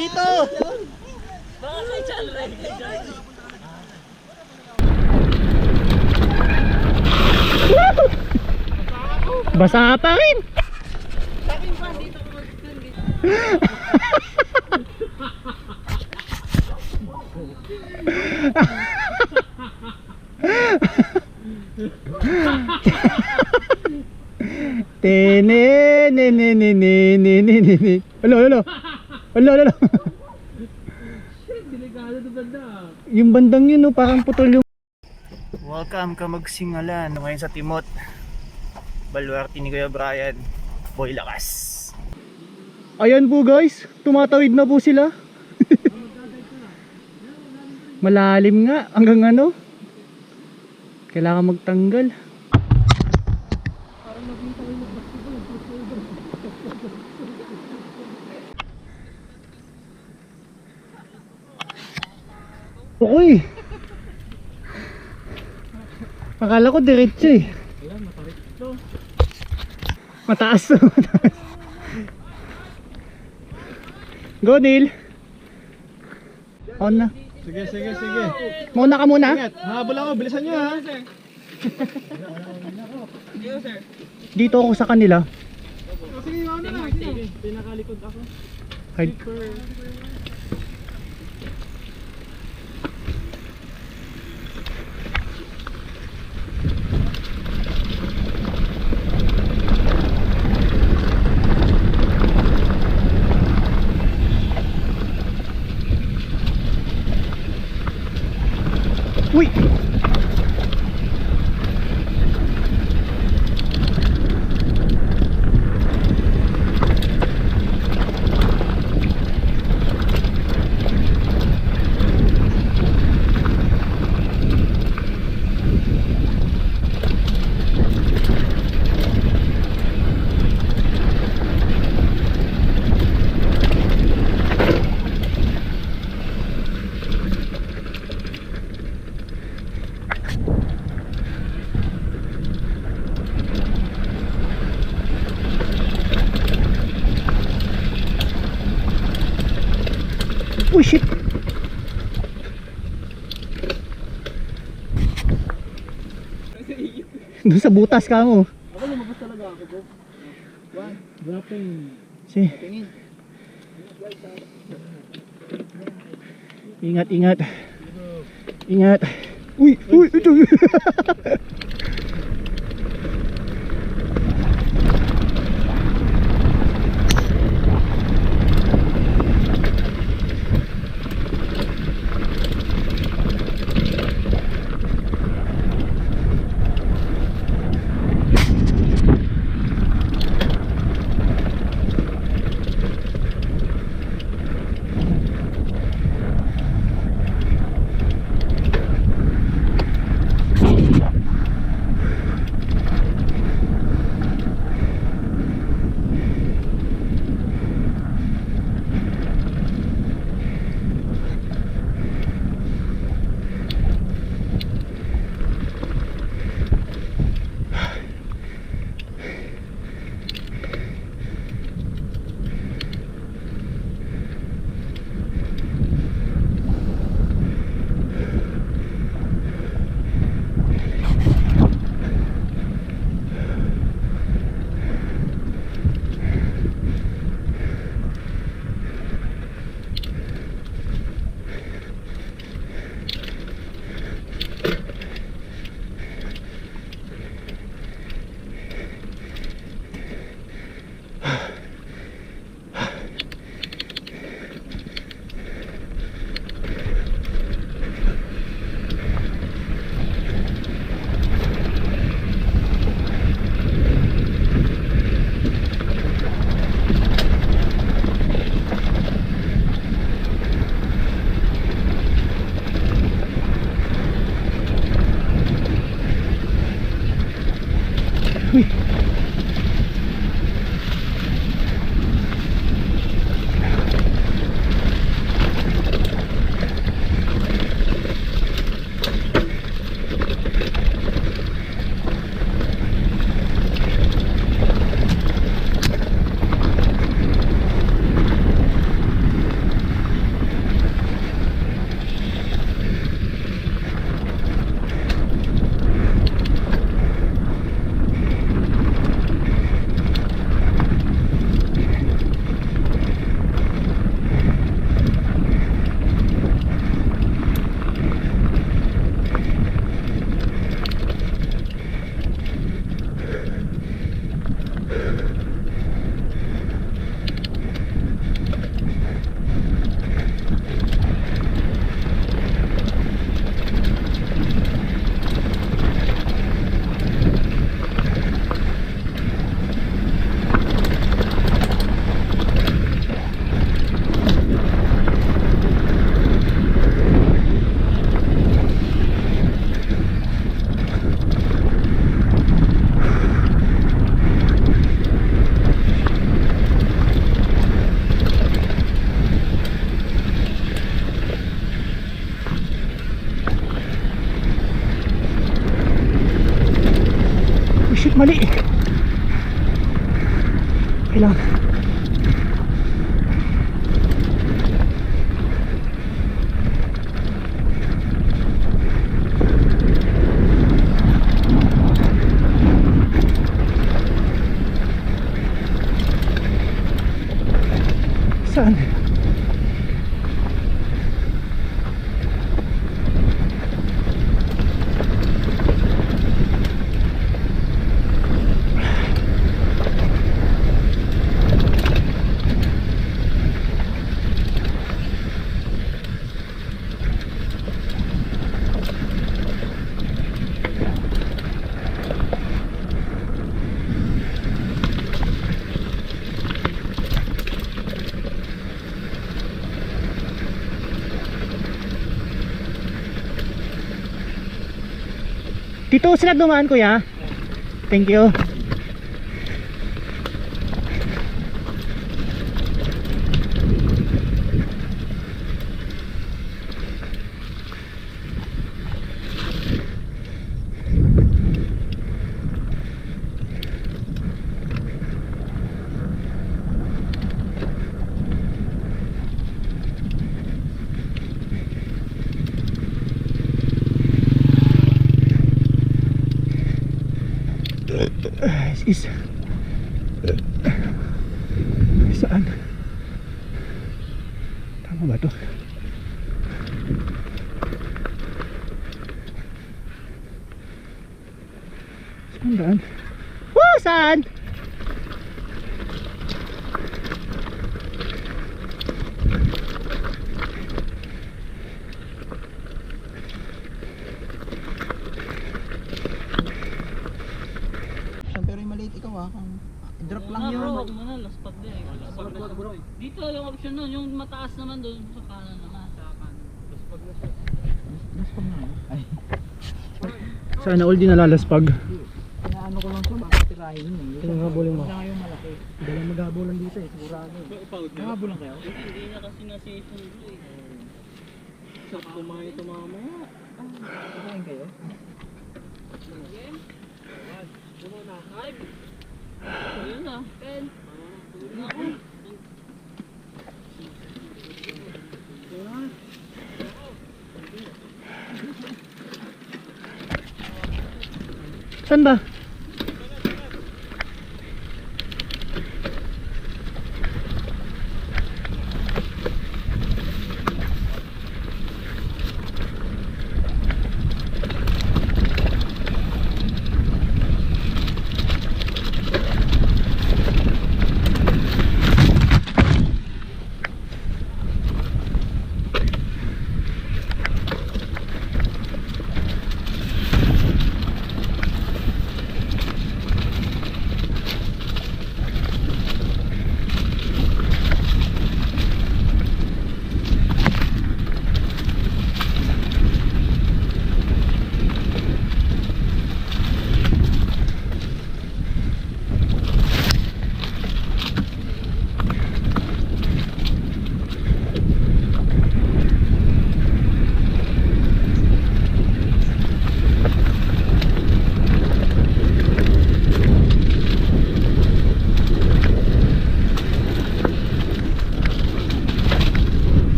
Dito! Baka kay Chan Ray, kay Chan. Basa pa rin! Sabi pa, dito ko mag-film dito. Tene. Alo. Delikado na banda. Yung bandang yun, no, parang putol yung... Welcome ka magsingalan ngayon sa Timot. Baluarte ni Kuya Brian. Boy lakas. Ayan po guys, tumatawid na po sila. Malalim nga, hanggang ano. Kailangan magtanggal. Uy! Akala ko diretso eh. Mataas to. Go Neil. On na. Sige. Muna ka muna. Ingat, habol ako, bilisan nyo ha. Dito ako sa kanila. Sige, ano na. Pinakalikod ako. Hide. Uy! Oh shit! Doon sa butas ka mo. Ako lumabas talaga ako bro. Dropping. Si. Ingat. Uy! Ito! Mali. Kailangan. Saan? Dito sila dumaan kuya. Thank you. Is saan? Tama ba to? Saan daan? Woo! Saan? Pero yung maliit ikaw drop lang yun. Bro, wag mo na, laspag din. Dito yung option nun, yung mataas naman doon sa kanan naman. Sa kanan. Laspag na yun. Ay, Sana all di nalalaspag. inaano ko lang ito, makatirahin yun. Hinahabulin mo. Kaya ngayon malaki. Dala maghabulan dito eh, sigurado. Nakabulan kayo? Hindi na kasi na-safe yung eh. Sa kumain tumama. Kakain kayo? Ayun na. Pen. Saan ba?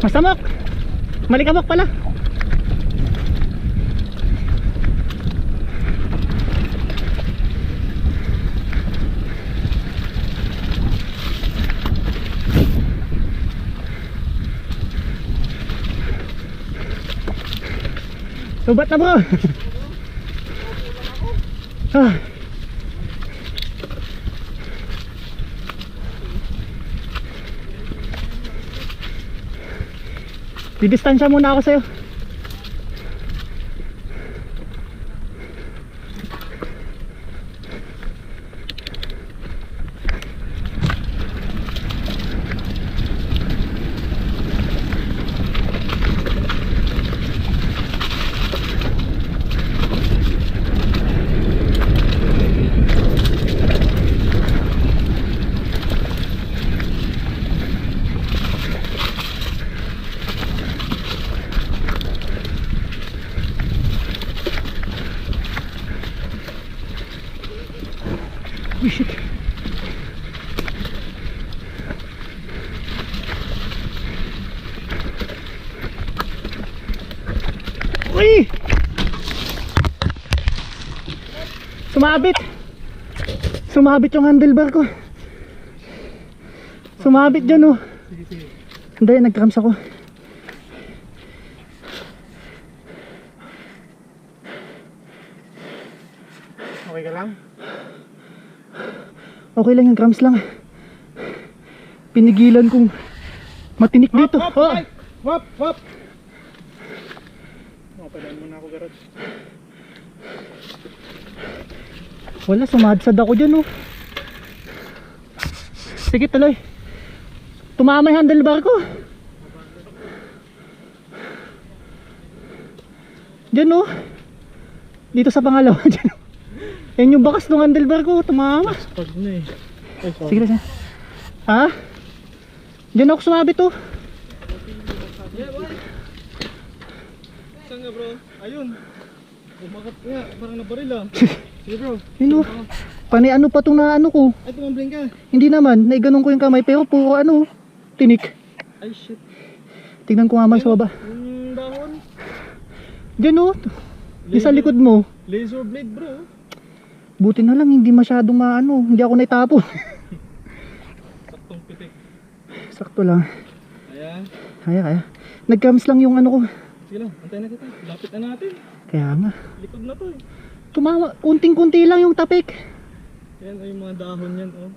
Masamok! Malikabok pala! Subat na bro! Ah. Didistansya muna ako sa'yo. Sumabit. Sumabit yung handlebar ko. Sumabit dyan oh. Sige, sige. Hindi, nag-cramps ako. Okay ka lang? Okay lang yung cramps lang. Pinigilan kong matinik dito. Hop, Oh. hop, hop. Padaan muna ako, garage. Wala, sumadsad ako dyan oh. Sige tuloy. Tumama yung handlebar ko. Dyan oh. Dito sa pangalawa dyan oh. Yan yung bakas ng handlebar ko. Tumama. Pag na eh. Ay, sorry. Sige na. Ha? Dyan ako sumabit oh. Yeah, boy. Saan nga, bro? Ayun. Bumakat nga, parang nabaril ah. Sige, bro. Yun oh. Panay ano pa itong na ano ko. Ay, tumambling ka. Hindi naman, naiganon ko yung kamay pero puro ano, tinik. Ay, shit. Tignan ko nga man sa baba. Yung dahon. Diyan oh, yung sa likod mo. Laser blade, bro. Buti na lang hindi masyadong maano, hindi ako naitapon. Saktong pitik. Sakto lang. Ayan. Kaya. Nag-cramps lang yung ano ko. Sige lang, antayin na kita. Lapit na natin. Kaya nga. Likod na to eh. Tumama, kunting-kunti lang yung tapik. Yan ay yung mga dahon yan, oh.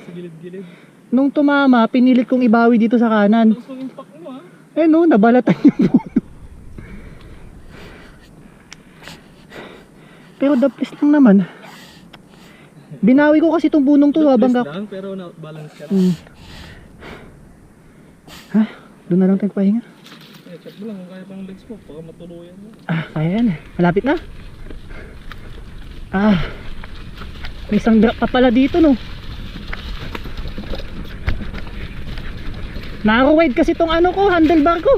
Sa gilid-gilid. Nung tumama, pinilit kong ibawi dito sa kanan. Tapos yung impact mo ah. Eh no, nabalatan yung puno. Pero the place lang naman. Binawi ko kasi itong punong to habang Please lang, pero na-balance ka na. Ha? Doon na lang tayo pahinga. Eh, check mo lang kung kaya pang legs mo. Baka matuluyan mo. Ah, kaya yan. Malapit na. Ah. May isang drop pa pala dito no. Narrow wide kasi tong ano ko, handlebar ko.